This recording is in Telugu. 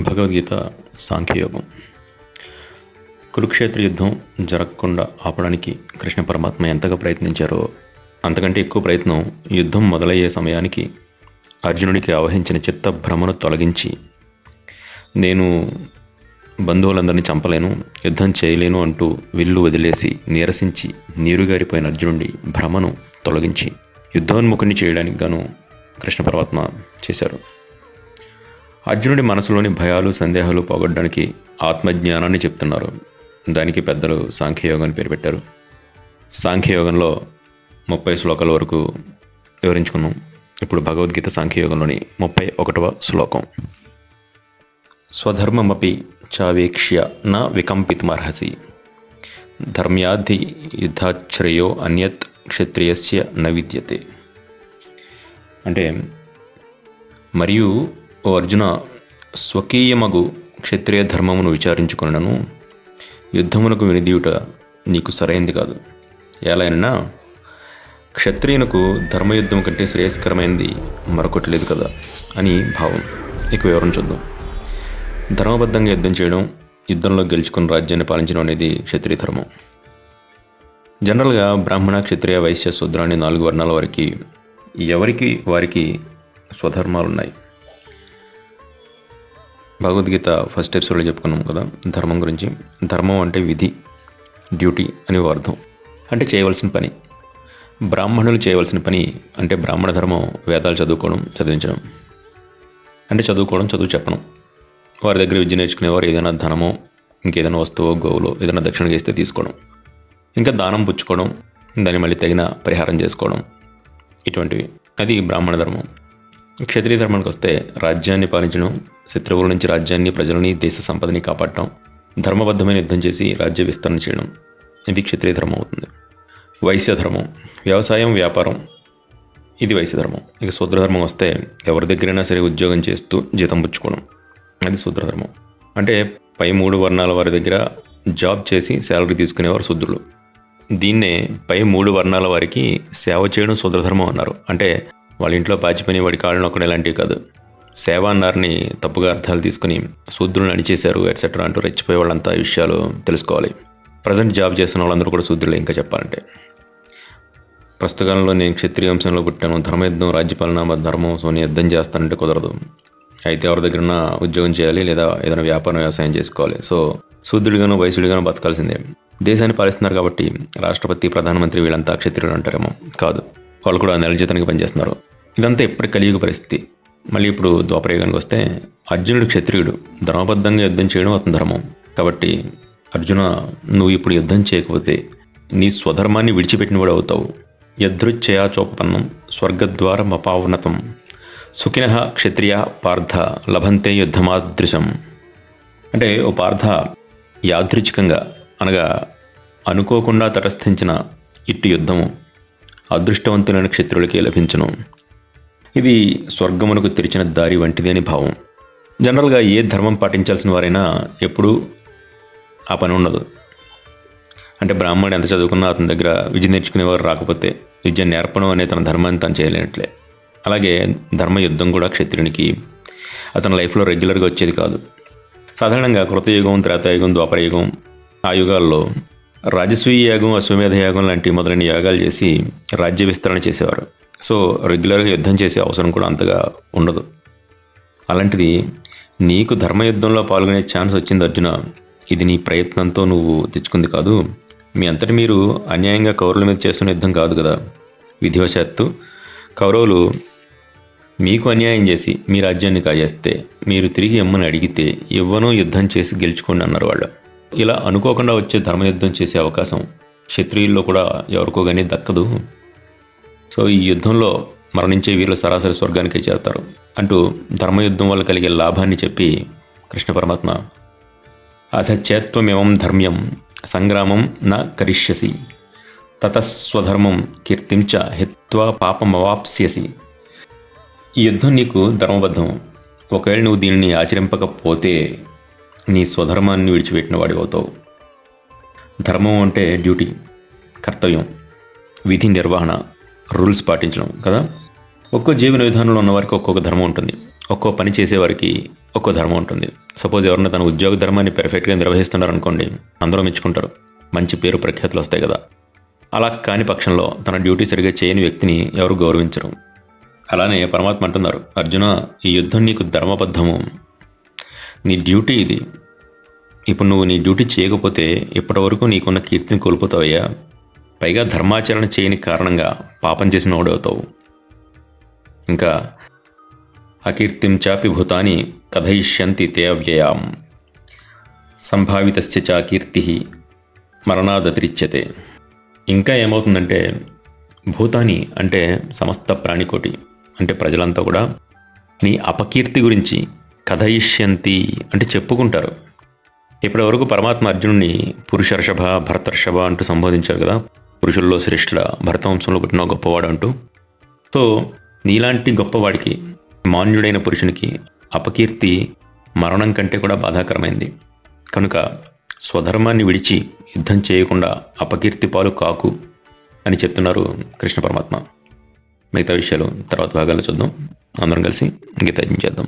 భగవద్గీత సాంఖ్యయోగం. కురుక్షేత్ర యుద్ధం జరగకుండా ఆపడానికి కృష్ణ పరమాత్మ ఎంతగా ప్రయత్నించారో అంతకంటే ఎక్కువ ప్రయత్నం యుద్ధం మొదలయ్యే సమయానికి అర్జునుడికి ఆవహించిన చిత్త భ్రమను తొలగించి, నేను బంధువులందరినీ చంపలేను, యుద్ధం చేయలేను అంటూ విల్లు వదిలేసి నీరసించి నీరుగారిపోయిన అర్జునుడి భ్రమను తొలగించి యుద్ధోన్ముఖుని చేయడానికి గాను కృష్ణ పరమాత్మ చేశారు. అర్జునుడి మనసులోని భయాలు సందేహాలు పోగొట్టడానికి ఆత్మజ్ఞానాన్ని చెప్తున్నారు. దానికి పెద్దలు సాంఖ్యయోగాన్ని పేరు పెట్టారు. సాంఖ్యయోగంలో 30 శ్లోకాల వరకు వివరించుకున్నాం. ఇప్పుడు భగవద్గీత సాంఖ్యయోగంలోని 31వ శ్లోకం. స్వధర్మమపి చావేక్ష్య న వికంపితుమర్హసి ధర్మ్యాద్ధి యుద్ధాశ్రయో అన్యత్ క్షత్రియస్య న విద్యతే. అంటే, మరియు ఓ అర్జున, స్వకీయమగు క్షత్రియ ధర్మమును విచారించుకొనను యుద్ధమునకు వినిదీయుట నీకు సరైంది కాదు. ఎలాగైనా క్షత్రియునకు ధర్మయుద్ధం కంటే శ్రేయస్కరమైనది మరొకటి లేదు కదా అని భావం. ఇక వివరణ చూద్దాం. ధర్మబద్ధంగా యుద్ధం చేయడం, యుద్ధంలో గెలుచుకుని రాజ్యాన్ని పాలించడం అనేది క్షత్రియ ధర్మం. జనరల్గా బ్రాహ్మణ, క్షత్రియ, వైశ్య, శూద్ర అనే 4 వర్ణాల వారికి ఎవరికి వారికి స్వధర్మాలు ఉన్నాయి. భగవద్గీత ఫస్ట్ ఎపిసోడ్లో చెప్పుకున్నాం కదా ధర్మం గురించి. ధర్మం అంటే విధి, డ్యూటీ అని అర్థం. అంటే చేయవలసిన పని. బ్రాహ్మణులు చేయవలసిన పని అంటే బ్రాహ్మణ ధర్మం వేదాలు చదువుకోవడం, చదివించడం. అంటే చదువుకోవడం, చదువు చెప్పడం. వారి దగ్గర విద్య నేర్చుకునేవారు ఏదైనా ధనమో ఇంకేదైనా వస్తువో గోవులో ఏదైనా దక్షిణగా ఇస్తే తీసుకోవడం, ఇంకా దానం పుచ్చుకోవడం, దాన్ని మళ్ళీ తగిన పరిహారం చేసుకోవడం, ఇటువంటివి. అది బ్రాహ్మణ ధర్మం. క్షత్రియ ధర్మానికి వస్తే రాజ్యాన్ని పాలించడం, శత్రువుల నుంచి రాజ్యాన్ని, ప్రజలని, దేశ సంపదని కాపాడటం, ధర్మబద్ధమైన యుద్ధం చేసి రాజ్య విస్తరణ చేయడం, ఇది క్షత్రియ ధర్మం అవుతుంది. వైశ్య ధర్మం వ్యవసాయం, వ్యాపారం, ఇది వైశ్య ధర్మం. ఇక శూద్రధర్మం వస్తే ఎవరి దగ్గరైనా సరే ఉద్యోగం చేస్తూ జీతం పుచ్చుకోవడం, అది శూద్రధర్మం. అంటే పై 3 వర్ణాల వారి దగ్గర జాబ్ చేసి శాలరీ తీసుకునేవారు శూద్రులు. దీన్నే పై 3 వర్ణాల వారికి సేవ చేయడం శూద్రధర్మం అన్నారు. అంటే వాళ్ళ ఇంట్లో పాచిపోయి వాడి కాళ్ళు నొక్కడం ఇలాంటివి కాదు. సేవ అన్నారని తప్పుగా అర్థాలు తీసుకుని శూద్రులను అణిచేశారు ఎట్సెట్రా అంటూ రెచ్చిపోయే వాళ్ళంతా ఈ విషయాలు తెలుసుకోవాలి. ప్రజెంట్ జాబ్ చేస్తున్న వాళ్ళందరూ కూడా శూద్రులే. ఇంకా చెప్పాలంటే, ప్రస్తుతంలో నేను క్షత్రియ వంశంలో పుట్టాను, ధర్మయుద్ధం, రాజ్యపాలన, ధర్మం, సోని యుద్ధం చేస్తానంటే కుదరదు. అయితే ఎవరి దగ్గర ఉద్యోగం చేయాలి, లేదా ఏదైనా వ్యాపారం, వ్యవసాయం చేసుకోవాలి. సో శూద్రుడిగాను వైశ్యుడిగాను బతకాల్సిందే. దేశాన్ని పాలిస్తున్నారు కాబట్టి రాష్ట్రపతి, ప్రధానమంత్రి వీళ్ళంతా క్షత్రియులు అంటారేమో. కాదు, వాళ్ళు కూడా నెల జీతానికి పనిచేస్తున్నారు. ఇదంతా ఎప్పటి కలియుగ పరిస్థితి. మళ్ళీ ఇప్పుడు ద్వాపరయుగానికి వస్తే అర్జునుడు క్షత్రియుడు, ధర్మబద్ధంగా యుద్ధం చేయడం అతని ధర్మం. కాబట్టి అర్జున, నువ్వు ఇప్పుడు యుద్ధం చేయకపోతే నీ స్వధర్మాన్ని విడిచిపెట్టిన వాడు అవుతావు. యదృచ్ఛయాచోపన్నం స్వర్గద్వారమపావనతం సుఖినః క్షత్రియ పార్థ లభంతే యుద్ధమాదృశం. అంటే ఓ పార్థ, యాదృచ్ఛికంగా అనగా అనుకోకుండా తటస్థించిన ఇట్టి యుద్ధము అదృష్టవంతులైన క్షత్రులకే లభించును. ఇది స్వర్గమునకు తెరిచిన దారి వంటిది అని భావం. జనరల్గా ఏ ధర్మం పాటించాల్సిన వారైనా ఎప్పుడూ ఆ పని ఉండదు. అంటే బ్రాహ్మణుడు ఎంత చదువుకున్నా అతని దగ్గర విద్య నేర్చుకునేవారు రాకపోతే విద్య నేర్పడం అనే తన ధర్మాన్ని తను చేయలేనట్లే. అలాగే ధర్మయుద్ధం కూడా క్షత్రునికి అతని లైఫ్లో రెగ్యులర్గా వచ్చేది కాదు. సాధారణంగా కృతయుగం, త్రేతాయుగం, ద్వాపరయుగం, ఆ యుగాల్లో రాజసూయ యాగం, అశ్వమేధ యాగం లాంటి మొదలైన యాగాలు చేసి రాజ్య విస్తరణ చేసేవారు. సో రెగ్యులర్గా యుద్ధం చేసే అవసరం కూడా అంతగా ఉండదు. అలాంటిది నీకు ధర్మయుద్ధంలో పాల్గొనే ఛాన్స్ వచ్చింది అర్జున. ఇది నీ ప్రయత్నంతో నువ్వు తెచ్చుకుంది కాదు. మీ అంతటి మీరు అన్యాయంగా కౌరవుల మీద చేస్తున్న యుద్ధం కాదు కదా. విధివశాత్తు కౌరవులు మీకు అన్యాయం చేసి మీ రాజ్యాన్ని కాజేస్తే మీరు తిరిగి ఇమ్మని అడిగితే ఇవ్వను, యుద్ధం చేసి గెలుచుకోండి అన్నారు వాళ్ళు. ఇలా అనుకోకుండా వచ్చే ధర్మయుద్ధం చేసే అవకాశం క్షత్రియుల్లో కూడా ఎవరికో కానీ దక్కదు. సో ఈ యుద్ధంలో మరణించే వీరులు సరాసరి స్వర్గానికే చేరతారు అంటూ ధర్మయుద్ధం వల్ల కలిగే లాభాన్ని చెప్పి కృష్ణ పరమాత్మ, అథ చేత్వమేవం ధర్మ్యం సంగ్రామం న కరిష్యసి తతస్వధర్మం కీర్తిం చ హిత్వా పాపమవాప్స్యసి. ఈ యుద్ధం నీకు ధర్మబద్ధం. ఒకవేళ నువ్వు దీనిని ఆచరింపకపోతే నీ స్వధర్మాన్ని విడిచిపెట్టిన వాడి అవుతావు. ధర్మం అంటే డ్యూటీ, కర్తవ్యం, విధి నిర్వహణ, రూల్స్ పాటించడం కదా. ఒక్కో జీవన విధానంలో ఉన్నవారికి ఒక్కొక్క ధర్మం ఉంటుంది. ఒక్కో పని చేసేవారికి ఒక్కో ధర్మం ఉంటుంది. సపోజ్ ఎవరైనా తన ఉద్యోగ ధర్మాన్ని పెర్ఫెక్ట్గా నిర్వహిస్తున్నారు అనుకోండి, అందరూ మెచ్చుకుంటారు, మంచి పేరు ప్రఖ్యాతులు వస్తాయి కదా. అలా కాని పక్షంలో తన డ్యూటీ సరిగ్గా చేయని వ్యక్తిని ఎవరు గౌరవించరు. అలానే పరమాత్మ అంటున్నారు, అర్జున, ఈ యుద్ధం నీకు ధర్మబద్ధము, నీ డ్యూటీ ఇది. ఇప్పుడు నువ్వు నీ డ్యూటీ చేయకపోతే ఇప్పటి వరకు నీకున్న కీర్తిని కోల్పోతావయ్యా. పైగా ధర్మాచరణ చేయని కారణంగా పాపం చేసిన వాడవుతావు. ఇంకా అకీర్తిం చాపి భూతాని కథయిష్యంతి తే అవ్యయాం సంభావితస్య చ కీర్తి మరణాదతిరిచ్యతే. ఇంకా ఏమవుతుందంటే, భూతాని అంటే సమస్త ప్రాణికోటి, అంటే ప్రజలంతా కూడా నీ అపకీర్తి గురించి కథయిష్యంతి అంటే చెప్పుకుంటారు. ఇప్పటివరకు పరమాత్మ అర్జునుడిని పురుషర్షభ, భరతర్షభ అంటూ సంబోధించారు కదా, పురుషుల్లో శ్రేష్ఠుల, భరతవంశంలో పుట్టిన గొప్పవాడు అంటూ. సో నీలాంటి గొప్పవాడికి, మాన్యుడైన పురుషునికి అపకీర్తి మరణం కంటే కూడా బాధాకరమైంది. కనుక స్వధర్మాన్ని విడిచి యుద్ధం చేయకుండా అపకీర్తి పాలు కాకు అని చెప్తున్నారు కృష్ణ పరమాత్మ. మిగతా విషయాలు తర్వాత భాగాల్లో చూద్దాం. అందరం కలిసి గీత యజ్ఞం చేద్దాం.